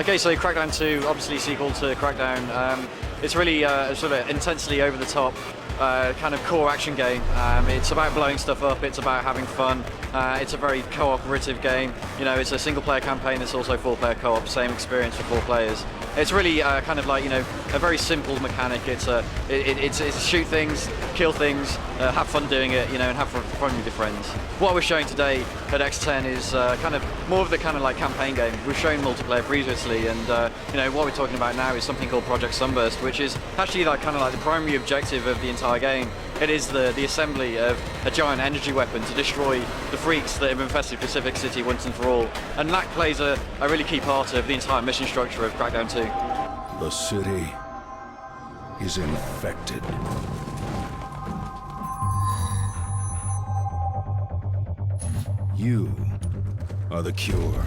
Okay, so Crackdown 2, obviously sequel to Crackdown. It's really sort of intensely over the top kind of core action game. It's about blowing stuff up, it's about having fun. It's a very cooperative game. You know, it's a single player campaign that's also 4-player co-op, same experience for 4 players. It's really kind of like, you know, a very simple mechanic. It's shoot things, kill things, have fun doing it, you know, and have fun with your friends. What we're showing today at X10 is kind of more of the kind of like campaign game. We've shown multiplayer previously, and you know, what we're talking about now is something called Project Sunburst, which is actually like kind of like the primary objective of the entire game. It is the assembly of a giant energy weapon to destroy the freaks that have infested Pacific City once and for all. And that plays a really key part of the entire mission structure of Crackdown 2. The city is infected. You are the cure.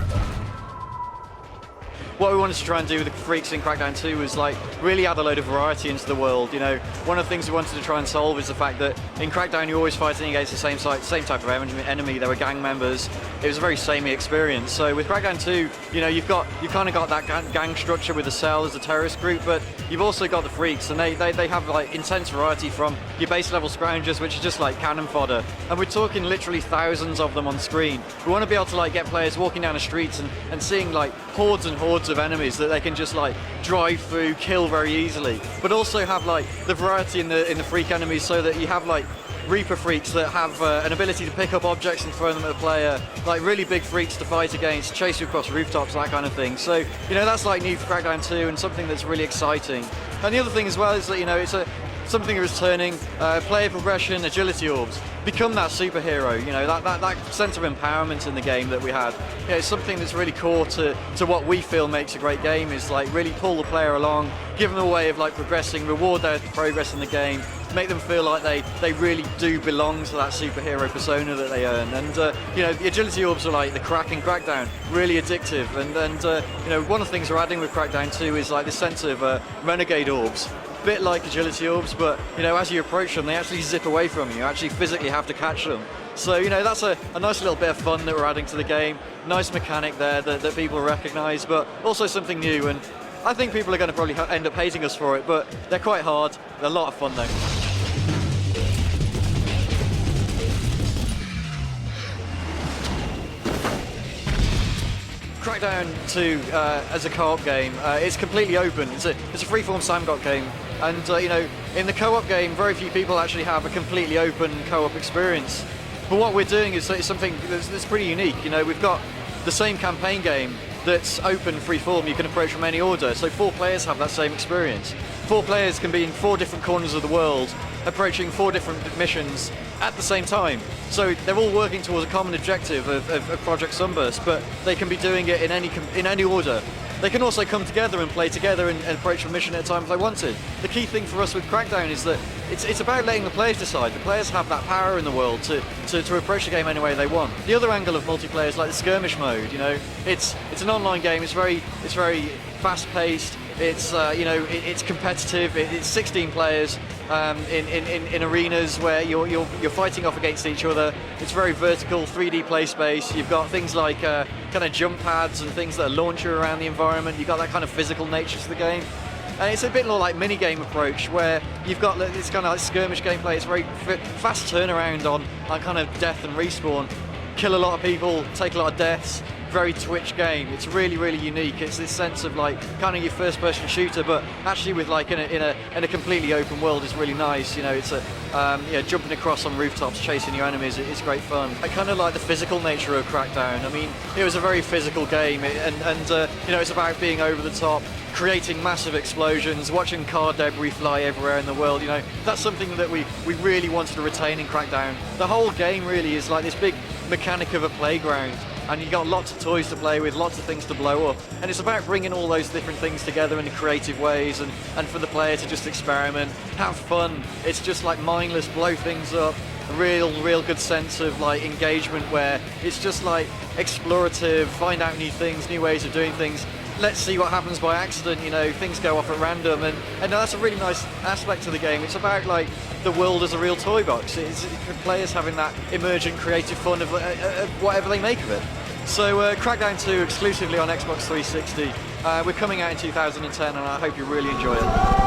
What we wanted to try and do with the freaks in Crackdown 2 was like really add a load of variety into the world. You know, one of the things we wanted to try and solve is the fact that in Crackdown you're always fighting against the same type of enemy. There were gang members. It was a very samey experience. So with Crackdown 2, you know, you've kind of got that gang structure with the Cell as a terrorist group, but you've also got the freaks, and they have like intense variety from your base level scroungers, which is just like cannon fodder, and we're talking literally thousands of them on screen. We want to be able to like get players walking down the streets and seeing like hordes and hordes of enemies that they can just like drive through, kill very easily, but also have like the variety in the freak enemies, so that you have like Reaper freaks that have an ability to pick up objects and throw them at a player, like really big freaks to fight against, chase you across rooftops, that kind of thing. So, you know, that's like new for Crackdown 2 and something that's really exciting. And the other thing as well is that, you know, it's something that is turning player progression, agility orbs, become that superhero, you know, that sense of empowerment in the game that we had. You know, it's something that's really core to what we feel makes a great game, is like really pull the player along, give them a way of like progressing, reward their progress in the game, make them feel like they really do belong to that superhero persona that they earn. And you know, the agility orbs are like the crack in Crackdown, really addictive. And you know, one of the things we're adding with Crackdown 2 is like the sense of renegade orbs. Bit like agility orbs, but you know, as you approach them, they actually zip away from you. You actually physically have to catch them. So, you know, that's a nice little bit of fun that we're adding to the game. Nice mechanic there that people recognise, but also something new. And I think people are going to probably end up hating us for it, but they're quite hard. They're a lot of fun though. Crackdown 2 as a co-op game, it's completely open. It's a free-form sandbox game, and you know, in the co-op game, very few people actually have a completely open co-op experience. But what we're doing is something that's pretty unique. You know, we've got the same campaign game that's open, free-form. You can approach from any order, so 4 players have that same experience. 4 players can be in 4 different corners of the world, approaching 4 different missions at the same time. So they're all working towards a common objective of Project Sunburst, but they can be doing it in any order. They can also come together and play together and approach a mission at a time if they wanted. The key thing for us with Crackdown is that it's about letting the players decide. The players have that power in the world to approach the game any way they want. The other angle of multiplayer is like the skirmish mode. You know, it's an online game. It's very fast-paced. It's you know, it's competitive. It's 16 players in arenas where you're fighting off against each other. It's very vertical, 3D play space. You've got things like kind of jump pads and things that launch you around the environment. You've got that kind of physical nature to the game. And it's a bit more like mini-game approach, where you've got this kind of like skirmish gameplay. It's very fast turnaround on kind of death and respawn. Kill a lot of people, take a lot of deaths. Very Twitch game. It's really unique. It's this sense of like kind of your first-person shooter, but actually with like in a completely open world. Is really nice. You know, it's you know, jumping across on rooftops, chasing your enemies. It's great fun. I kind of like the physical nature of Crackdown. I mean, it was a very physical game, and you know, it's about being over the top, creating massive explosions, watching car debris fly everywhere in the world. You know, that's something that we really wanted to retain in Crackdown. The whole game really is like this big mechanic of a playground, and you've got lots of toys to play with, lots of things to blow up, and it's about bringing all those different things together in creative ways, and for the player to just experiment, have fun. It's just like mindless, blow things up, a real good sense of like engagement, where it's just like explorative, find out new things, new ways of doing things. Let's see what happens by accident, you know, things go off at random, and that's a really nice aspect of the game. It's about like the world as a real toy box. It's players having that emergent creative fun of whatever they make of it. So Crackdown 2 exclusively on Xbox 360. We're coming out in 2010, and I hope you really enjoy it.